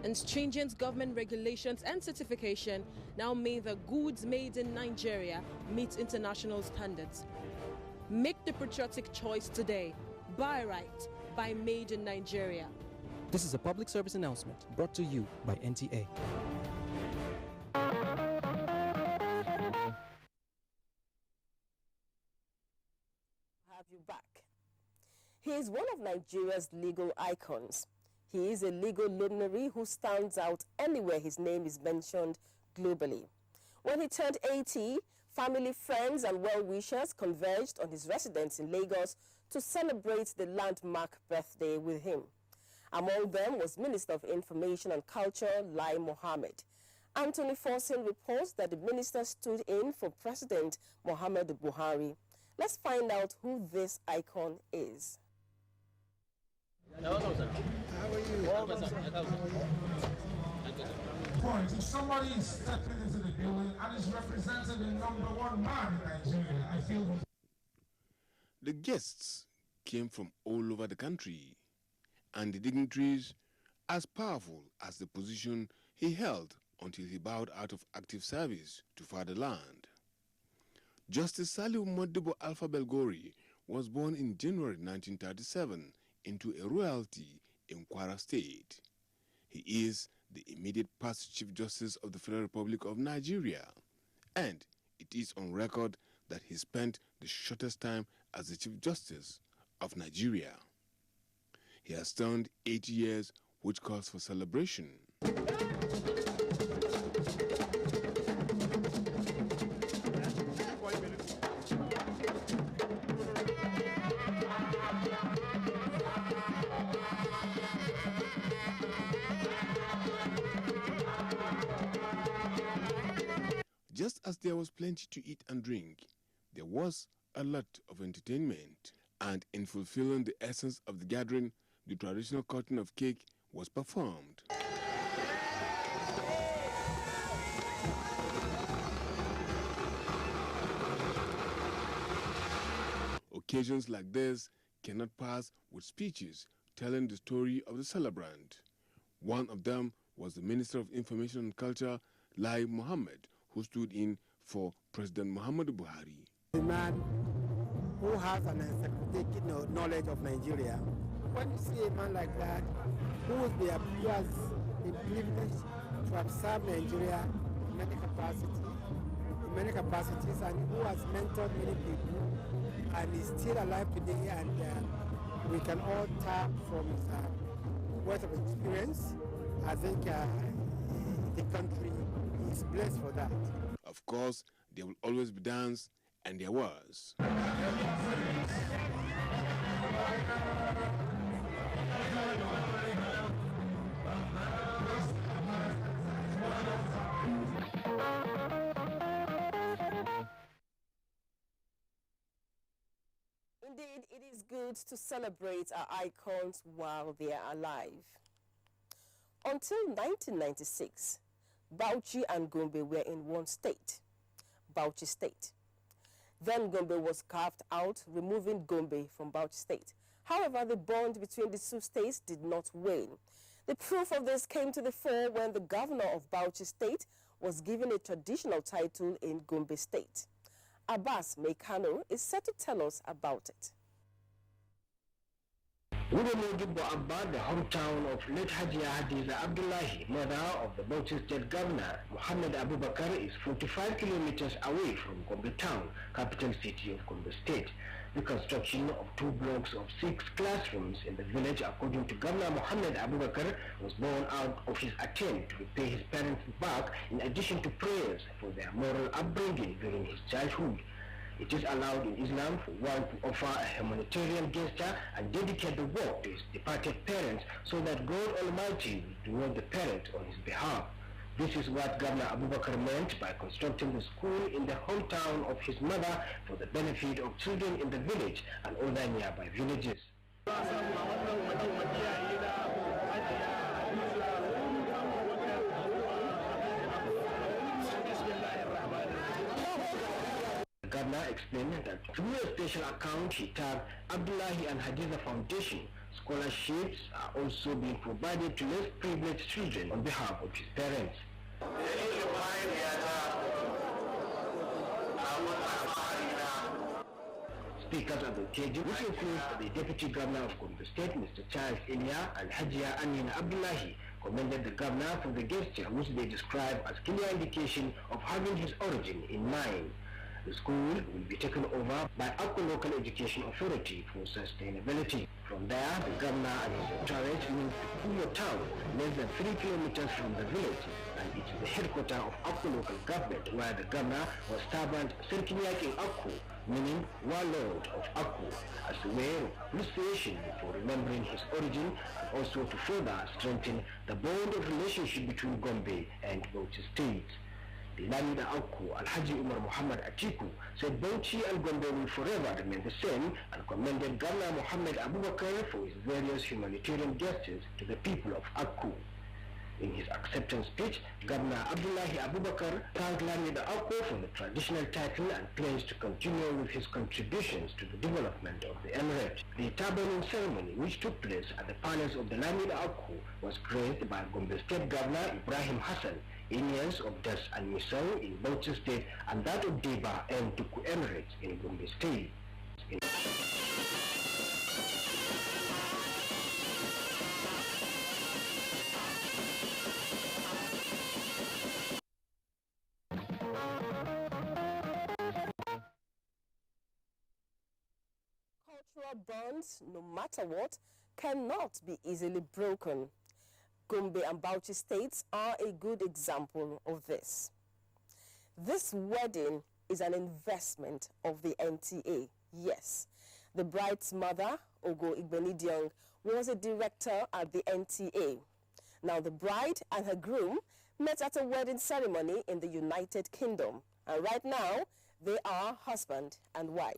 and stringent government regulations and certification now mean the goods made in Nigeria meet international standards. Make the patriotic choice today. Buy right. Buy Made in Nigeria. This is a public service announcement brought to you by NTA. Have you back. He is one of Nigeria's legal icons. He is a legal luminary who stands out anywhere his name is mentioned globally. When he turned 80, family, friends and well-wishers converged on his residence in Lagos to celebrate the landmark birthday with him. Among them was Minister of Information and Culture, Lai Mohammed. Anthony Forson reports that the minister stood in for President Muhammadu Buhari. Let's find out who this icon is. How are you? Point, if somebody is stepping into the building and is representing the #1 man in Nigeria, I feel... The guests came from all over the country, and the dignitaries as powerful as the position he held until he bowed out of active service to fatherland. Justice Saliu Modibo Alpha Belgori was born in January 1937 into a royalty in Kwara State. He is the immediate past Chief Justice of the Federal Republic of Nigeria, and it is on record that he spent the shortest time as the Chief Justice of Nigeria. He has turned 80 years, which calls for celebration. as there was plenty to eat and drink, there was a lot of entertainment. And in fulfilling the essence of the gathering, the traditional cutting of cake was performed. Occasions like this cannot pass with speeches telling the story of the celebrant. One of them was the Minister of Information and Culture, Lai Mohammed, who stood in for President Muhammadu Buhari. The man who has an encyclopedic knowledge of Nigeria. When you see a man like that, who has the privilege to have served Nigeria in many capacities, and who has mentored many people, and is still alive today, and we can all tap from his wealth of experience. I think the country is blessed for that. Of course, there will always be dance, and there was. Indeed, it is good to celebrate our icons while they are alive. Until 1996, Bauchi and Gombe were in one state, Bauchi State. Then Gombe was carved out, removing Gombe from Bauchi State. However, the bond between the two states did not wane. The proof of this came to the fore when the governor of Bauchi State was given a traditional title in Gombe State. Abbas Mekano is set to tell us about it. Gudumogibbo Abba, the hometown of late Hajia Hadiza Abdullahi, mother of the Bauchi State Governor, Muhammad Abubakar, is 45 kilometers away from Gombe town, capital city of Gombe State. The construction of 2 blocks of 6 classrooms in the village, according to Governor Muhammad Abubakar, was born out of his attempt to repay his parents back, in addition to prayers for their moral upbringing during his childhood. It is allowed in Islam for one to offer a humanitarian gesture and dedicate the work to his departed parents so that God Almighty will reward the parent on his behalf. This is what Governor Abubakar meant by constructing the school in the hometown of his mother for the benefit of children in the village and other nearby villages. The governor explained that through a special account he tabbed Abdullahi and Hadiza Foundation, scholarships are also being provided to less privileged children on behalf of his parents. Speakers at the occasion, which includes the Deputy Governor of Gombe State, Mr. Charles Elia, and Hajia Amina Abdullahi, commended the governor for the gesture, which they describe as clear indication of having his origin in mind. The school will be taken over by Akko Local Education Authority for sustainability. From there, the governor and his entourage moved to Kuyo town, less than 3 kilometers from the village, and it is the headquarters of Akko Local Government, where the governor was servant Serkinyakin Akko, meaning warlord of Akko, as a way of appreciation for remembering his origin and also to further strengthen the bond of relationship between Gombe and Bauchi State. The Lamida Akko, Alhaji Umar Muhammad Atiku, said Bauchi and Gombe will forever remain the same and commended Governor Muhammad Abubakar for his various humanitarian gestures to the people of Akko. In his acceptance speech, Governor Abdullahi Abubakar thanked Lamida Akko for the traditional title and pledged to continue with his contributions to the development of the emirate. The turbaning ceremony, which took place at the palace of the Lamida Akko, was graced by Gombe State Governor Ibrahim Hassan, Indians of Das and Misau in Bauchi State, and that of Deba and Tuku Emirates in Gombe State. Cultural bonds, no matter what, cannot be easily broken. Gombe and Bauchi states are a good example of this. This wedding is an investment of the NTA, yes. The bride's mother, Ogo Igbenidiong, was a director at the NTA. Now the bride and her groom met at a wedding ceremony in the United Kingdom, and right now they are husband and wife.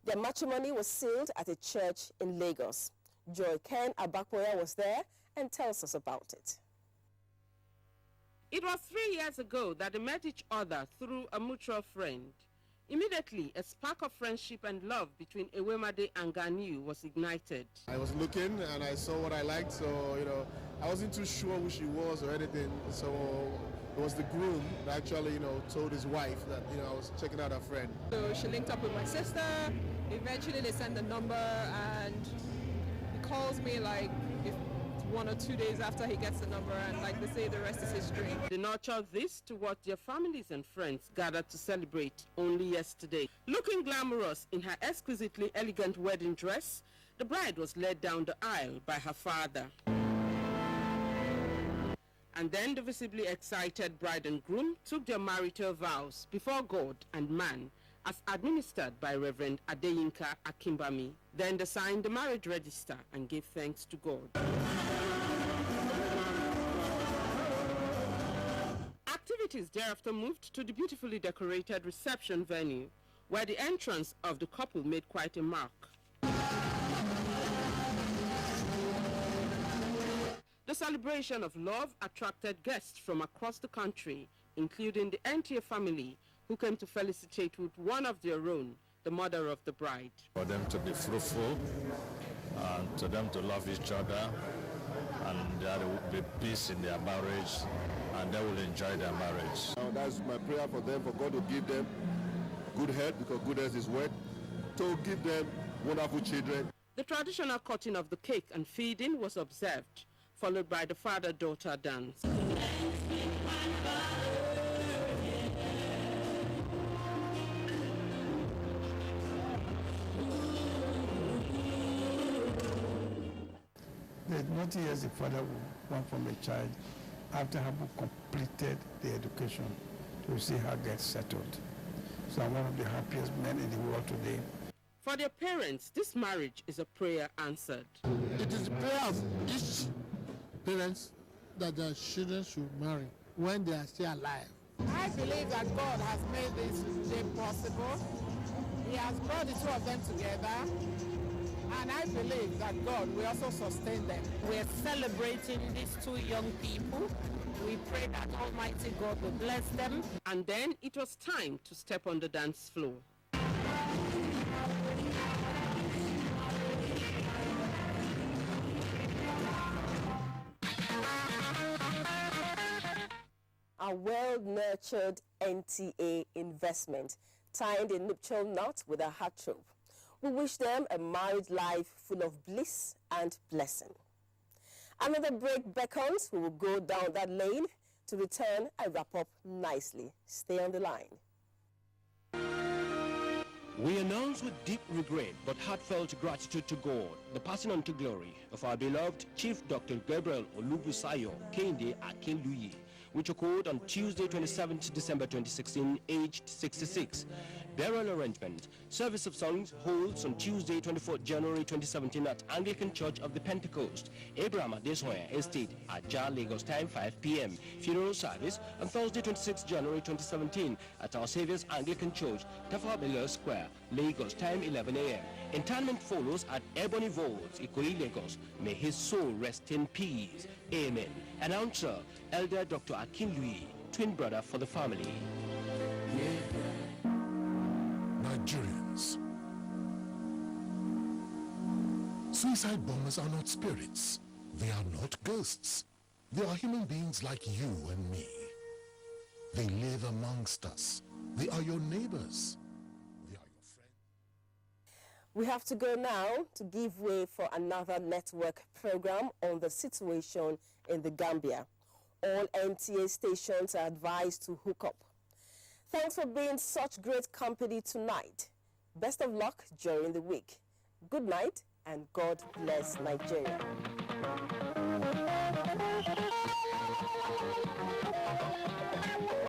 Their matrimony was sealed at a church in Lagos. Joy Ken Abakpoya was there and tells us about it. It was 3 years ago that they met each other through a mutual friend. Immediately, a spark of friendship and love between Ewemade and Ganiu was ignited. I was looking and I saw what I liked, so, I wasn't too sure who she was or anything. So it was the groom that actually, told his wife that, I was checking out her friend. So she linked up with my sister. Eventually they sent the number and he calls me like 1 or 2 days after he gets the number, and like they say, the rest is history. They nurtured this to what their families and friends gathered to celebrate only yesterday. Looking glamorous in her exquisitely elegant wedding dress, the bride was led down the aisle by her father. And then the visibly excited bride and groom took their marital vows before God and man as administered by Reverend Adeyinka Akimbami. Then they signed the marriage register and gave thanks to God. Activities thereafter moved to the beautifully decorated reception venue, where the entrance of the couple made quite a mark. The celebration of love attracted guests from across the country, including the NTA family, who came to felicitate with one of their own, the mother of the bride. For them to be fruitful, and to them to love each other, and there will be peace in their marriage, and they will enjoy their marriage. That's my prayer for them, for God to give them good health, because good health is wealth, to give them wonderful children. The traditional cutting of the cake and feeding was observed, followed by the father-daughter dance. There's nothing else the father would want from a child after having completed the education to see how it gets settled. So I'm one of the happiest men in the world today. For their parents, this marriage is a prayer answered. It is the prayer of each parents that their children should marry when they are still alive. I believe that God has made this day possible. He has brought the two of them together. And I believe that God will also sustain them. We're celebrating these two young people. We pray that Almighty God will bless them. And then it was time to step on the dance floor. A well-nurtured NTA investment tying the nuptial knot with a heartthrob. We wish them a married life full of bliss and blessing. Another break beckons. We will go down that lane to return and wrap up nicely. Stay on the line. We announce with deep regret but heartfelt gratitude to God the passing on to glory of our beloved Chief Dr. Gabriel Olubusayo Kende Akinluyi, which occurred on Tuesday, 27th December 2016, aged 66. Burial arrangement. Service of songs holds on Tuesday, 24th January 2017 at Anglican Church of the Pentecost, Abraham Adesoya Estate, Abuja, Lagos, time 5 p.m. Funeral service on Thursday, 26th January 2017 at Our Saviour's Anglican Church, Tafabela Square, Lagos, time 11 a.m. Interment follows at Ebony Vaults, Ikoyi, Lagos. May his soul rest in peace. Amen. Announcer, Elder Dr. Akinluyi, twin brother for the family. Nigerians. Suicide bombers are not spirits. They are not ghosts. They are human beings like you and me. They live amongst us. They are your neighbors. They are your friends. We have to go now to give way for another network program on the situation in the Gambia. All NTA stations are advised to hook up. Thanks for being such great company tonight. Best of luck during the week. Good night and God bless Nigeria.